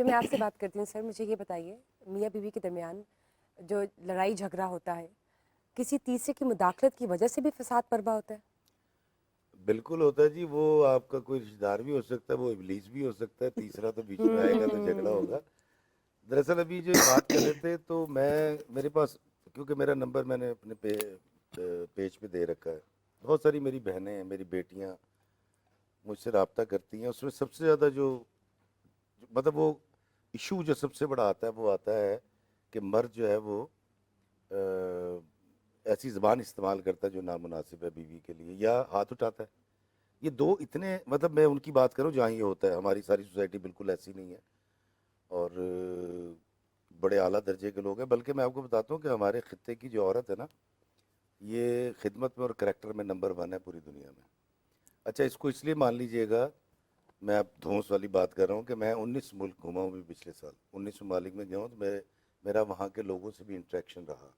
تو میں آپ سے بات کرتی ہوں سر، مجھے یہ بتائیے میاں بیوی کے درمیان جو لڑائی جھگڑا ہوتا ہے کسی تیسرے کی مداخلت کی وجہ سے بھی فساد برپا ہوتا ہے؟ بالکل ہوتا ہے جی، وہ آپ کا کوئی رشتہ دار بھی ہو سکتا ہے، وہ ابلیس بھی ہو سکتا ہے، تیسرا تو بیچ میں آئے گا تو جھگڑا ہوگا۔ دراصل ابھی جو بات کر رہے تھے تو میرے پاس، کیونکہ میرا نمبر میں نے اپنے پیج پہ دے رکھا ہے، بہت ساری میری بہنیں ہیں، میری بیٹیاں مجھ سے رابطہ کرتی ہیں۔ اس میں سب سے زیادہ جو مطلب وہ ایشو جو سب سے بڑا آتا ہے وہ آتا ہے کہ مرد جو ہے وہ ایسی زبان استعمال کرتا ہے جو نامناسب ہے بیوی کے لیے، یا ہاتھ اٹھاتا ہے۔ یہ دو اتنے، مطلب میں ان کی بات کروں جہاں یہ ہوتا ہے، ہماری ساری سوسائٹی بالکل ایسی نہیں ہے اور بڑے اعلیٰ درجے کے لوگ ہیں۔ بلکہ میں آپ کو بتاتا ہوں کہ ہمارے خطے کی جو عورت ہے نا، یہ خدمت میں اور کریکٹر میں نمبر 1 ہے پوری دنیا میں۔ اچھا، اس کو اس لیے مان لیجئے گا، میں اب دھونس والی بات کر رہا ہوں کہ میں 19 ملک گھوما ہوں بھی پچھلے سال، 19 ممالک میں گیا ہوں، تو میرا وہاں کے لوگوں سے بھی انٹریکشن رہا،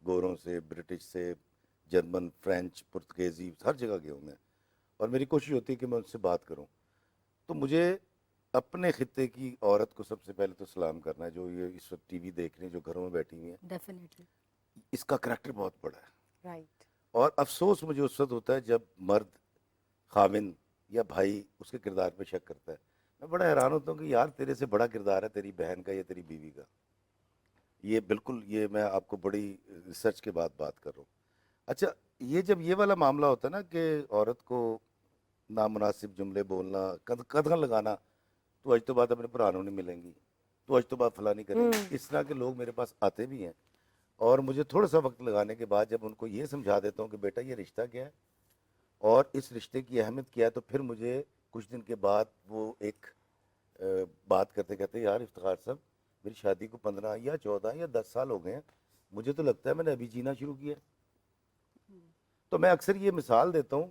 گوروں سے، برٹش سے، جرمن، فرینچ، پرتگیزی، ہر جگہ گیا ہوں میں، اور میری کوشش ہوتی ہے کہ میں ان سے بات کروں۔ تو مجھے اپنے خطے کی عورت کو سب سے پہلے تو سلام کرنا ہے، جو یہ اس وقت ٹی وی دیکھ رہی ہیں، جو گھروں میں بیٹھی ہوئی ہیں۔ ڈیفینیٹلی اس کا کریکٹر بہت بڑا ہے، رائٹ۔ اور افسوس مجھے اس وقت ہوتا ہے جب مرد، خاوند یا بھائی اس کے کردار پہ شک کرتا ہے۔ میں بڑا حیران ہوتا ہوں کہ یار تیرے سے بڑا کردار ہے تیری بہن کا یا تیری بیوی کا۔ یہ بالکل، یہ میں آپ کو بڑی ریسرچ کے بعد بات کر رہا ہوں۔ اچھا، یہ جب یہ والا معاملہ ہوتا ہے نا کہ عورت کو نامناسب جملے بولنا، قدغن لگانا، تو آج تو بات اپنے پرانوں نہیں ملیں گی، تو آج تو بات فلاں نہیں کریں گی، اس طرح کے لوگ میرے پاس آتے بھی ہیں، اور مجھے تھوڑا سا وقت لگانے کے بعد جب ان کو یہ سمجھا دیتا ہوں کہ بیٹا یہ رشتہ کیا ہے اور اس رشتے کی اہمیت کیا ہے، تو پھر مجھے کچھ دن کے بعد وہ ایک بات کرتے کہتے یار افتخار صاحب، میری شادی کو 15 یا 14 یا 10 سال ہو گئے ہیں، مجھے تو لگتا ہے میں نے ابھی جینا شروع کیا۔ تو میں اکثر یہ مثال دیتا ہوں،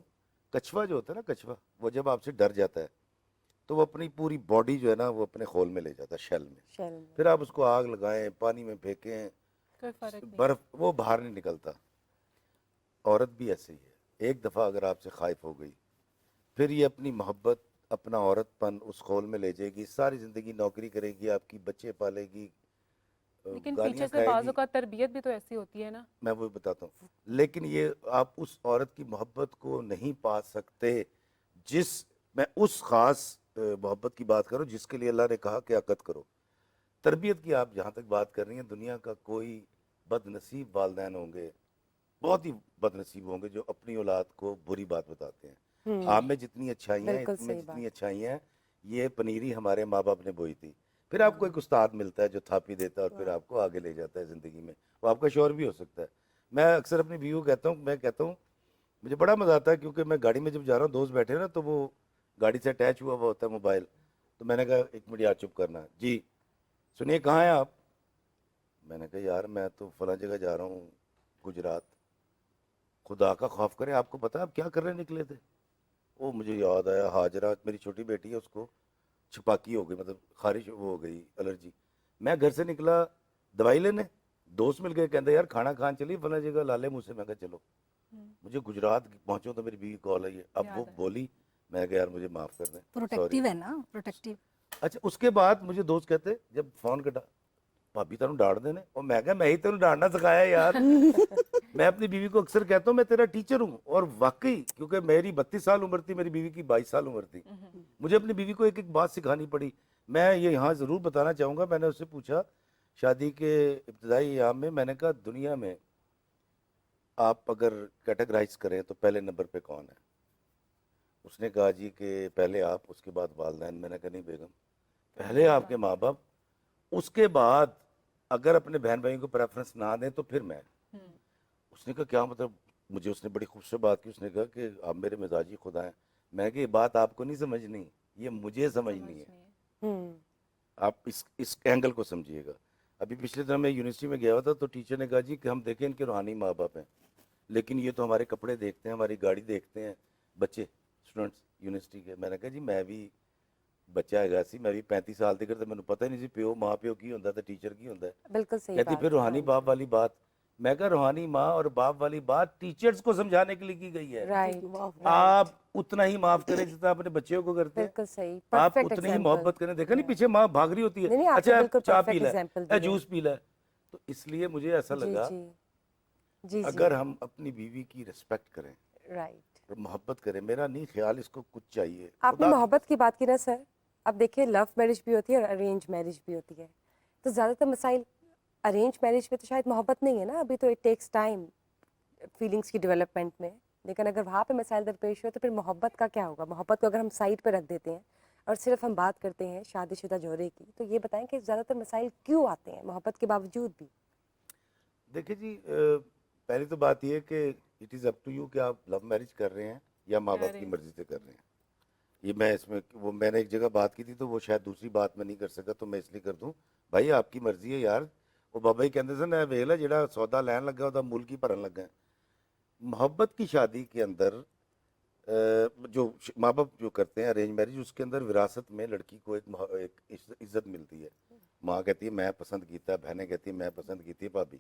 کچھوا جو ہوتا ہے نا، کچھوا وہ جب آپ سے ڈر جاتا ہے تو وہ اپنی پوری باڈی جو ہے نا وہ اپنے خول میں لے جاتا ہے، شیل میں، شیل میں پھر آپ اس کو آگ لگائیں، پانی میں پھینکیں، کوئی فرق نہیں۔ برف، وہ باہر نہیں نکلتا۔ عورت بھی ایسے ہی ہے، ایک دفعہ اگر آپ سے خائف ہو گئی، پھر یہ اپنی محبت، اپنا عورت پن اس خول میں لے جائے گی، ساری زندگی نوکری کرے گی، آپ کی بچے پالے گی، لیکن گالیاں پیچھے سے کھائے بعض گی۔ اوقات تربیت بھی تو ایسی ہوتی ہے نا۔ میں وہ بتاتا ہوں، لیکن یہ آپ اس عورت کی محبت کو نہیں پا سکتے جس، میں اس خاص محبت کی بات کروں جس کے لیے اللہ نے کہا کہ عقد کرو۔ تربیت کی آپ جہاں تک بات کر رہی ہیں، دنیا کا کوئی بد نصیب والدین ہوں گے، بہت ہی بد نصیب ہوں گے جو اپنی اولاد کو بری بات بتاتے ہیں۔ آپ میں جتنی اچھائیاں ہیں، بالکل ان میں صحیح جتنی بات۔ اچھائیاں ہیں، یہ پنیری ہمارے ماں باپ نے بوئی تھی۔ پھر آپ کو ایک استاد ملتا ہے جو تھاپی دیتا ہے اور پھر آپ کو آگے لے جاتا ہے زندگی میں، وہ آپ کا شوہر بھی ہو سکتا ہے۔ میں اکثر اپنی بیوی کو کہتا ہوں، میں کہتا ہوں مجھے بڑا مزہ آتا ہے، کیونکہ میں گاڑی میں جب جا رہا ہوں، دوست بیٹھے نا تو وہ گاڑی سے اٹیچ ہوا ہوتا ہے موبائل، تو میں نے کہا ایک منٹ یار چپ کرنا، جی سنیے کہاں ہیں آپ؟ میں نے کہا یار میں تو فلاں جگہ جا رہا ہوں، گجرات۔ خدا کا خوف کرے، آپ کو پتا آپ کیا کرنے نکلے تھے؟ وہ مجھے یاد آیا، ہاجرہ میری چھوٹی بیٹی ہے، اس کو چھپاکی ہو گئی، مطلب خارش وہ ہو گئی، الرجی۔ میں گھر سے نکلا دوائی لینے، دوست مل گئے، کہتے یار کھانا کھان چلی فلاں جگہ، لالے منہ سے۔ میں کہا چلو، مجھے گجرات پہنچوں تو میری بیوی کال آئی ہے، اب وہ یاد ہے۔ بولی، میں کہا یار مجھے معاف کر دیں، سوری۔ پروٹیکٹیو ہے نا، پروٹیکٹیو۔ اچھا، اس کے بعد مجھے دوست کہتے جب فون کٹا، بھابی تینوں ڈانٹ دینے، اور میں کہا میں ہی تینوں ڈانٹنا سکھایا یار۔ میں اپنی بیوی کو اکثر کہتا ہوں میں تیرا ٹیچر ہوں، اور واقعی کیونکہ میری 32 سال عمر تھی، میری بیوی کی 22 سال عمر تھی، مجھے اپنی بیوی کو ایک ایک بات سکھانی پڑی۔ میں یہ یہاں ضرور بتانا چاہوں گا، میں نے اس سے پوچھا شادی کے ابتدائی ایام میں، میں نے کہا دنیا میں آپ اگر کیٹیگرائز کریں تو پہلے نمبر پہ کون ہے؟ اس نے کہا جی کہ پہلے آپ، اس کے بعد والدین۔ میں نے کہا نہیں بیگم، پہلے آپ کے ماں باپ، اس کے بعد اگر اپنے بہن بھائیوں کو پریفرنس نہ دیں تو پھر میں۔ اس نے کہا کیا مطلب؟ مجھے اس نے بڑی خوبصورت بات کی، اس نے کہا کہ آپ میرے مزاجی خدا ہیں۔ میں نے کہا یہ بات آپ کو نہیں سمجھنی، یہ مجھے سمجھنی ہے، آپ اس اینگل کو سمجھیے گا۔ ابھی پچھلے دن میں یونیورسٹی میں گیا ہوا تھا تو ٹیچر نے کہا جی کہ ہم دیکھیں ان کے روحانی ماں باپ ہیں، لیکن یہ تو ہمارے کپڑے دیکھتے ہیں، ہماری گاڑی دیکھتے ہیں بچے، اسٹوڈنٹس یونیورسٹی کے۔ میں نے کہا جی میں بھی بچہ ہے سی، میں بھی 35 سال تک تو مجھے پتہ ہی نہیں سی پیو ماں پیو کی ہوتا ہے ٹیچر کی ہوتا ہے۔ بالکل صحیح کہتی پھر بات، ہاں روحانی باپ جی۔ والی بات۔ میں کہا روحانی ماں اور باپ والی بات ٹیچرز کو سمجھانے کے لیے کی گئی ہے. رائٹ آپ اتنا ہی معاف کریں جتنا اپنے بچوں کو کرتے ہیں. بالکل صحیح آپ پرفیکٹ اتنی ہی ایگزامپل. محبت کریں. دیکھا نہیں پیچھے ماں بھاگ رہی ہوتی ہے, نہیں نہیں آپ نے اچھا بالکل چائے پرفیکٹ پی لے, ایگزامپل اے دیا. جوس پی لے. تو اس لیے مجھے ایسا جی لگا جی جی اگر ہم اپنی بیوی کی رسپیکٹ کریں رائٹ. اور محبت کریں, میرا نہیں خیال اس کو کچھ چاہیے. آپ نے محبت کی بات کی نا سر, اب دیکھیے لو میرج بھی ہوتی ہے اور ارینج میرج بھی ہوتی ہے. تو زیادہ تر مسائل ارینج میرج میں تو شاید محبت نہیں ہے نا, ابھی تو اٹ ٹیکس ٹائم فیلنگس کی ڈیولپمنٹ میں. لیکن اگر وہاں پہ مسائل درپیش ہو تو پھر محبت کا کیا ہوگا؟ محبت کو اگر ہم سائڈ پہ رکھ دیتے ہیں اور صرف ہم بات کرتے ہیں شادی شدہ جوڑے کی, تو یہ بتائیں کہ زیادہ تر مسائل کیوں آتے ہیں محبت کے باوجود بھی؟ دیکھیں جی, پہلی تو بات یہ ہے کہ it is up to you کہ آپ لو میرج کر رہے ہیں یا ماں باپ کی مرضی سے کر رہے ہیں. یہ میں اس میں وہ میں نے ایک جگہ بات کی تھی تو وہ شاید دوسری بات میں نہیں کر سکا, تو میں اس لیے کر دوں بھائی آپ کی مرضی ہے یار. وہ بابا ہی کہتے سن ویلا جہاں سودا لین لگا وہ مل کی بھرن لگا. محبت کی شادی کے اندر جو ماں باپ جو کرتے ہیں ارینج میرج, اس کے اندر وراثت میں لڑکی کو ایک عزت ملتی ہے. ماں کہتی ہے میں پسند کیتا, بہنیں کہتی ہیں میں پسند کیتی ہے بھابھی.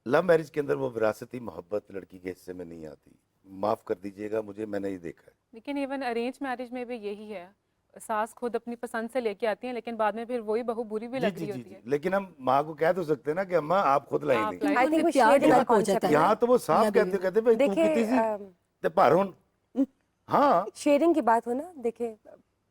لو میرج کے اندر وہ وراثتی محبت لڑکی کے حصے میں نہیں آتی. معاف کر دیجئے گا مجھے, میں نے یہ دیکھا ہے. لیکن ایون ارینج میرج میں بھی یہی ہے, ساس خود اپنی پسند سے لے کے آتی ہیں لیکن بعد میں پھر وہی بہو بری بھی لگ رہی ہوتی ہے. لیکن ہم ماں کو کہہ تو سکتے ہیں نا کہ اماں آپ خود لائیں آپ نہیں. آئی تھنک وہ پیار شیئرنگ کا ڈیولپ ہو کانسیپٹ جاتا ہے ہے. یہاں تو وہ صاف کہتے بھائی تو کتی سی تے پر ہون. ہاں شیئرنگ کی بات ہو نا, دیکھیں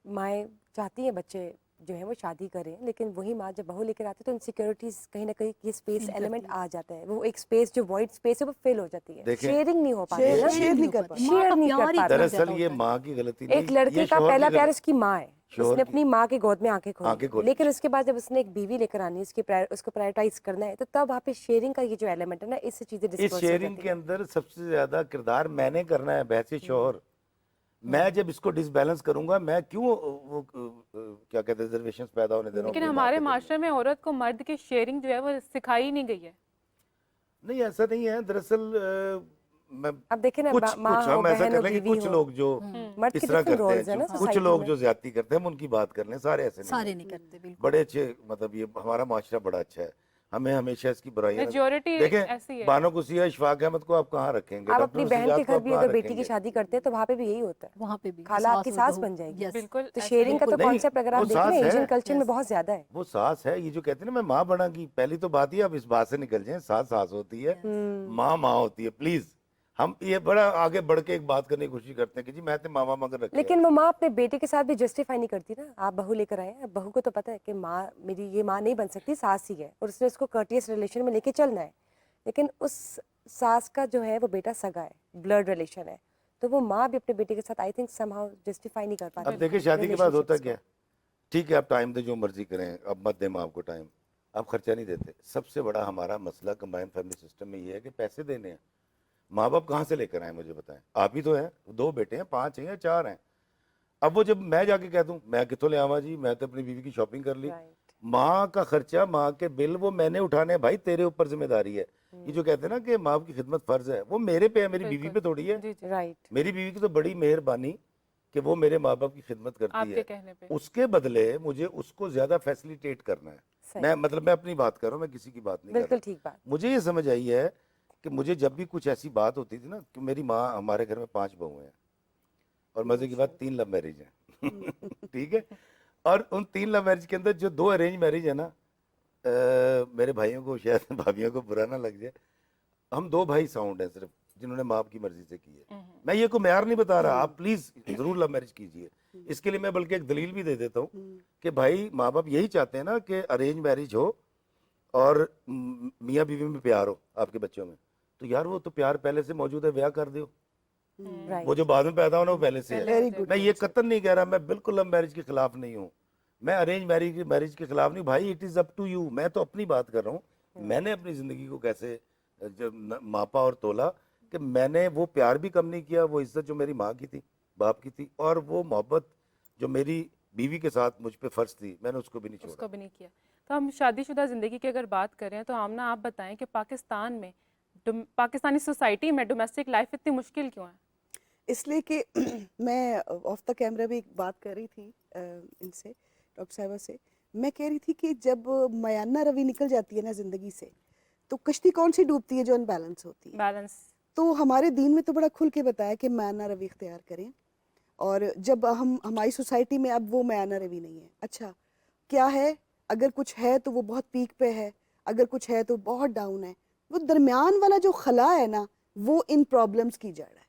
مائیں چاہتی ہیں بچے جو ہیں وہ شادی کریں, لیکن وہی ماں جب بہو لے کر آتی ہے تو انسیکیورٹیز کہیں نہ کہیں یہ اسپیس ایلیمنٹ آ جاتا ہے. وہ ایک اسپیس جو وائڈ اسپیس ہے وہ فل ہو جاتی ہے. دیکھیں, شیئرنگ نہیں ہو پاتی ہے نا, شیئر نہیں کر پاتے, شیئر نہیں کر پاتے. دراصل یہ ماں کی غلطی نہیں, ایک لڑکی یہ کا شوہر پہلا کی پیار غلطی. اس کی ماں ہے, اس نے اپنی ماں کی گود میں آنکھیں کھولی, لیکن اس کے بعد جب اس نے ایک بیوی لے کر آنی ہے, اس کو پرائرٹائز کرنا ہے, تو تب وہاں پہ شیئرنگ کا یہ جو ایلیمنٹ ہے نا, اس سے چیزیں اس ڈسپرس ہو شیئرنگ جاتی کے ہیں. اندر سب سے زیادہ کردار میں نے کرنا ہے بحث شوہر. میں جب اس کو ڈس بیلنس کروں گا, میں کیوں وہ کیا کہتے ہیں ریزرویشنز پیدا ہونے دے رہا ہوں لیکن اپنی ماں ہمارے کے دل میں. معاشرے میں عورت کو مرد کی شیئرنگ جو ہے وہ سکھائی نہیں گئی ہے. نہیں ایسا نہیں ہے دراصل. میں اب دیکھیں نا, ماں کچھ ہو ہم ایسا بہن کر ہو لیں کہ بیوی کچھ ہو, لوگ جو مرد اس کے طرح ڈفرینٹ کرتے ہیں, رولز ہیں نا کچھ سوسائٹی لوگ میں. جو زیادتی کرتے ہیں ہم ان کی بات کر لیں, سارے ایسے نہیں سارے ہیں. نہیں کرتے بالکل. بڑے اچھے, مطلب یہ ہمارا معاشرہ بڑا اچھا ہے, ہمیں ہمیشہ اس کی برائیاں میجورٹی دیکھیں. ایسی ہے. بانو قصیہ اشفاق احمد کو آپ کہاں رکھیں گے, آپ ڈاکٹر اپنی بہن کے سجاد کو گھر آپ بھی کہاں اگر بیٹی رکھیں کی گے. شادی کرتے ہیں تو وہاں پہ بھی یہی ہوتا ہے, وہاں پہ بھی خالہ آپ کی ساس بن جائے گی. بالکل تو شیئرنگ کا تو نہیں, کانسیپٹ اگر وہ آپ دیکھیں نا ساس ہے, ایشین کلچر میں بہت زیادہ ہے. وہ ساس ہے. یہ جو کہتے ہیں نا میں ماں بنا گی, پہلی تو بات یہ اب اس بات سے نکل جائیں, ساس ساس ہوتی ہے, ماں ماں ہوتی ہے. پلیز ہم یہ بڑا آگے بڑھ کے ایک بات کرنے کی کوشش کرتے ہیں کہ جی میں تے ماما مگر رکھے. لیکن وہ ماں اپنے بیٹے کے ساتھ بھی جسٹیفائی نہیں کرتی نا. آپ بہو لے کر آئے ہیں, بہو کو تو پتہ ہے کہ ماں میری یہ ماں نہیں بن سکتی, ساس ہی ہے, اور اس نے اس کو کرٹیس ریلیشن میں لے کے چلنا ہے. لیکن اس ساس کا جو ہے وہ بیٹا سگا ہے, بلڈ ریلیشن ہے, تو وہ ماں بھی اپنے بیٹے کے ساتھ I think some how justify نہیں کر پاتی. اب دیکھیں شادی کے بعد ہوتا کیا, ٹھیک ہے آپ ٹائم دیں جو مرضی کریں, اب مت دیں ماں کو ٹائم, آپ خرچہ نہیں دیتے. سب سے بڑا ہمارا مسئلہ کمبائن فیملی سسٹم میں یہ ہے کہ پیسے دینے ہیں. ماں باپ کہاں سے لے کر آئیں مجھے بتائیں. آپ ہی تو ہیں, 2 بیٹے ہیں, 5 ہیں یا 4 ہیں. اب وہ جب میں جا کے کہہ دوں میں کتوں لے آواں جی, میں تو اپنی بیوی کی شاپنگ کر لی, ماں کا خرچہ ماں کے بل وہ میں نے اٹھانے ہیں. بھائی تیرے اوپر ذمہ داری ہے. یہ جو کہتے ہیں نا کہ ماں کی خدمت فرض ہے, وہ میرے پہ ہے, میری بیوی پہ تھوڑی ہے. رائٹ, میری بیوی کی تو بڑی مہربانی کہ وہ میرے ماں باپ کی خدمت کرتی ہے. اس کے بدلے مجھے اس کو زیادہ فیسلیٹیٹ کرنا ہے. میں مطلب میں اپنی بات کر رہا ہوں, میں کسی کی بات نہیں کر بالکل رہا. ٹھیک بات. مجھے یہ سمجھ آئی ہے کہ مجھے جب بھی کچھ ایسی بات ہوتی تھی نا, کہ میری ماں, ہمارے گھر میں 5 بہویں ہیں اور مزے کی بات 3 لو میرج ہیں. ٹھیک ہے, اور ان 3 لو میرج کے اندر جو 2 ارینج میرج ہیں نا, میرے بھائیوں کو شاید بھابھیوں کو برا نہ لگ جائے, ہم 2 بھائی ساؤنڈ ہیں صرف جنہوں نے ماں کی مرضی سے کی ہے. میں یہ کوئی معیار نہیں بتا رہا, آپ پلیز ضرور لو میرج کیجئے. اس کے لیے میں بلکہ ایک دلیل بھی دے دیتا ہوں کہ بھائی ماں باپ یہی چاہتے ہیں نا کہ ارینج میرج ہو اور میاں بیوی میں پیار ہو آپ کے بچوں میں. تو یار وہ تو پیار پہلے سے موجود ہے, بیاہ کر دیو. وہ جو بعد میں پیدا ہونا وہ پہلے سے ہے. میں یہ قطعاً نہیں کہہ رہا, میں بالکل لو میرج کے خلاف نہیں ہوں, میں ارینج میرج کے خلاف نہیں. بھائی it is up to you. میں تو اپنی بات کر رہا ہوں, میں نے اپنی زندگی کو کیسے ماپا اور تولا کہ میں نے وہ پیار بھی کم نہیں کیا, وہ عزت جو میری ماں کی تھی, باپ کی تھی, اور وہ محبت جو میری بیوی کے ساتھ مجھ پہ فرض تھی, میں نے اس کو بھی نہیں چھوڑا. اس کو بھی نہیں کیا. تو ہم شادی شدہ زندگی کی اگر بات کریں تو آمنہ آپ بتائیں کہ پاکستان میں, پاکستانی سوسائٹی میں ڈومیسٹک لائف اتنی مشکل کیوں ہے؟ اس لیے کہ میں آف دا کیمرہ بھی ایک بات کر رہی تھی ان سے, ڈاکٹر صاحبہ سے. میں کہہ رہی تھی کہ جب میانہ روی نکل جاتی ہے نا زندگی سے, تو کشتی کون سی ڈوبتی ہے؟ جو انبیلنس ہوتی ہے. بیلنس. تو ہمارے دین میں تو بڑا کھل کے بتایا کہ میانہ روی اختیار کریں. اور جب ہماری سوسائٹی میں اب وہ میانہ روی نہیں ہے. اچھا کیا ہے؟ اگر کچھ ہے تو وہ بہت پیک پہ ہے, اگر کچھ ہے تو بہت ڈاؤن ہے. وہ درمیان والا جو خلا ہے نا, وہ ان پرابلمس کی جڑ ہے.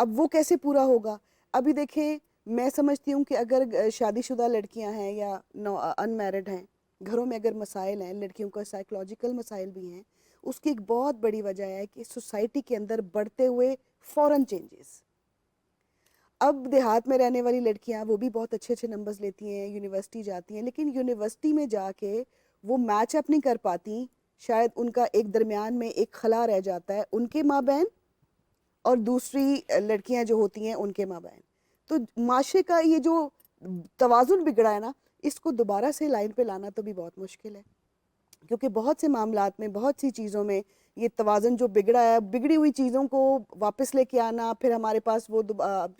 اب وہ کیسے پورا ہوگا؟ ابھی دیکھیں, میں سمجھتی ہوں کہ اگر شادی شدہ لڑکیاں ہیں یا ان میرڈ ہیں, گھروں میں اگر مسائل ہیں, لڑکیوں کا سائیکولوجیکل مسائل بھی ہیں, اس کی ایک بہت بڑی وجہ ہے کہ سوسائٹی کے اندر بڑھتے ہوئے فورن چینجز. اب دیہات میں رہنے والی لڑکیاں وہ بھی بہت اچھے اچھے نمبرز لیتی ہیں, یونیورسٹی جاتی ہیں, لیکن یونیورسٹی میں جا کے وہ میچ اپ نہیں کر پاتی. شاید ان کا ایک درمیان میں ایک خلا رہ جاتا ہے ان کے ماں بہن اور دوسری لڑکیاں جو ہوتی ہیں ان کے ماں بہن. تو معاشرے کا یہ جو توازن بگڑا ہے نا, اس کو دوبارہ سے لائن پہ لانا تو بھی بہت مشکل ہے, کیونکہ بہت سے معاملات میں, بہت سی چیزوں میں یہ توازن جو بگڑا ہے, بگڑی ہوئی چیزوں کو واپس لے کے آنا, پھر ہمارے پاس وہ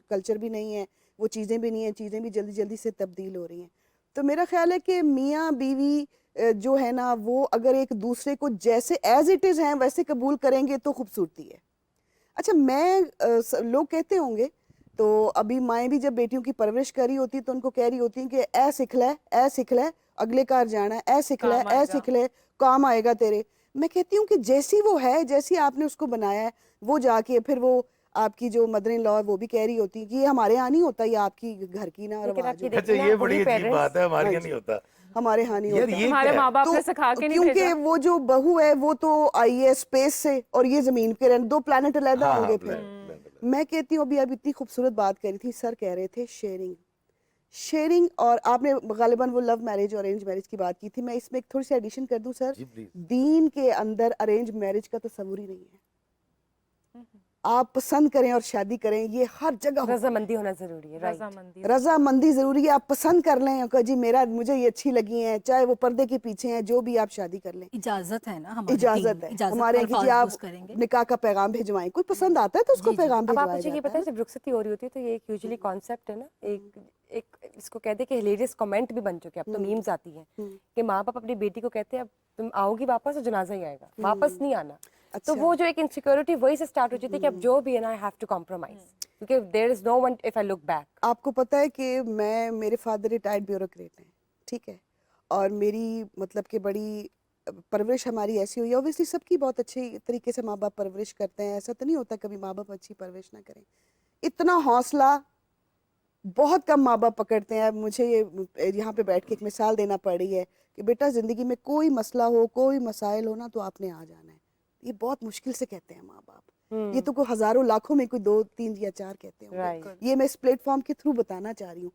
کلچر بھی نہیں ہے, وہ چیزیں بھی نہیں ہیں, چیزیں بھی جلدی جلدی سے تبدیل ہو رہی ہیں. تو میرا خیال ہے کہ میاں بیوی جو ہے نا, وہ اگر ایک دوسرے کو جیسے ایز اٹ از ہیں ویسے قبول کریں گے تو خوبصورتی ہے. اچھا میں لوگ کہتے ہوں گے, تو ابھی مائیں بھی جب بیٹیوں کی پرورش کر رہی ہوتی تو ان کو کہہ رہی ہوتی ہیں کہ اے سکھ لے اگلے کار جانا ہے, اے سکھ لے کام آئے گا تیرے. میں کہتی ہوں کہ جیسی وہ ہے, جیسی آپ نے اس کو بنایا ہے, وہ جا کے پھر وہ آپ کی جو مدر ان لا وہ بھی کہہ رہی ہوتی ہے کہ یہ ہمارے ہاں نہیں ہوتا, یہ آپ کی گھر کی نا رواج ہے. اچھا یہ بڑی عجیب بات ہے, ہمارے یہاں نہیں ہوتا. ہمارے ہاں نہیں یار ہوتا. یہ ہمارے کیا ماں ہے؟ باپ نے سکھا کے نہیں کیونکہ بھیجا. وہ جو بہو ہے وہ تو آئی ہے اسپیس سے, اور یہ زمین پہ رہنے, دو پلانٹ علیحدہ ہوں گے. پھر میں کہتی ہوں, ابھی اتنی خوبصورت بات کری تھی, سر کہہ رہے تھے شیئرنگ, اور آپ نے غالباً وہ لو میرج اور ارینج میرج کی بات کی تھی. میں اس میں ایک تھوڑی سی ایڈیشن کر دوں سر. جی پلیز. دین کے اندر ارینج میرج کا تصور ہی نہیں ہے. آپ پسند کریں اور شادی کریں, یہ ہر جگہ رضامندی ہونا ضروری ہے. رضامندی. رضامندی ضروری ہے. آپ پسند کر لیں کہ جی مجھے یہ اچھی لگی ہیں, چاہے وہ پردے کے پیچھے ہیں, جو بھی آپ شادی کر لیں. اجازت ہے نا ہمارے اجازت ہے ہمارے اجازت کہ جی آپ نکاح کا پیغام بھیجوائیں. کوئی پسند آتا ہے تو اس کو پیغام اب آپ بھیجوایا مجھے یہ جاتا پتہ ہے. ہے, جب رخصتی ہو رہی ہوتی ہے تو یہ ایک یوزلی کانسیپٹ ہے نا, ایک اس کو کہتے ہیں کہ ہلیریس کمنٹ بھی بن چکے, اب تو میمز آتی ہیں کہ ماں باپ اپنی بیٹی کو کہتے ہیں اب تم آؤ گی واپس, اور جنازہ ہی آئے گا, واپس نہیں آنا. تو وہ جو ایک انسیکیورٹی وہی سے اسٹارٹ ہو جاتی ہے کہ اب جو بھی ہے نا, آئی ہیو ٹو کمپرومائز, کیونکہ there is no one if I look back. آپ کو پتہ ہے کہ میرے فادر ریٹائرڈ بیوروکریٹ ہیں, ٹھیک ہے, اور میری مطلب کہ بڑی پرورش ہماری ایسی ہوئی ہے. اوبیسلی سب کی بہت اچھی طریقے سے ماں باپ پرورش کرتے ہیں, ایسا تو نہیں ہوتا کبھی ماں باپ اچھی پرورش نہ کریں. اتنا حوصلہ بہت کم ماں باپ پکڑتے ہیں. مجھے یہاں پہ بیٹھ کے ایک مثال دینا پڑ رہی ہے کہ بیٹا زندگی میں کوئی مسئلہ ہو, کوئی مسائل ہو نا, تو آپ نے آ جانا ہے. یہ بہت مشکل سے کہتے ہیں ماں باپ. یہ تو کوئی ہزاروں لاکھوں میں کوئی 2 3 یا 4 کہتے ہوں گے. یہ میں اس پلیٹ فارم کے تھرو بتانا چاہ رہی ہوں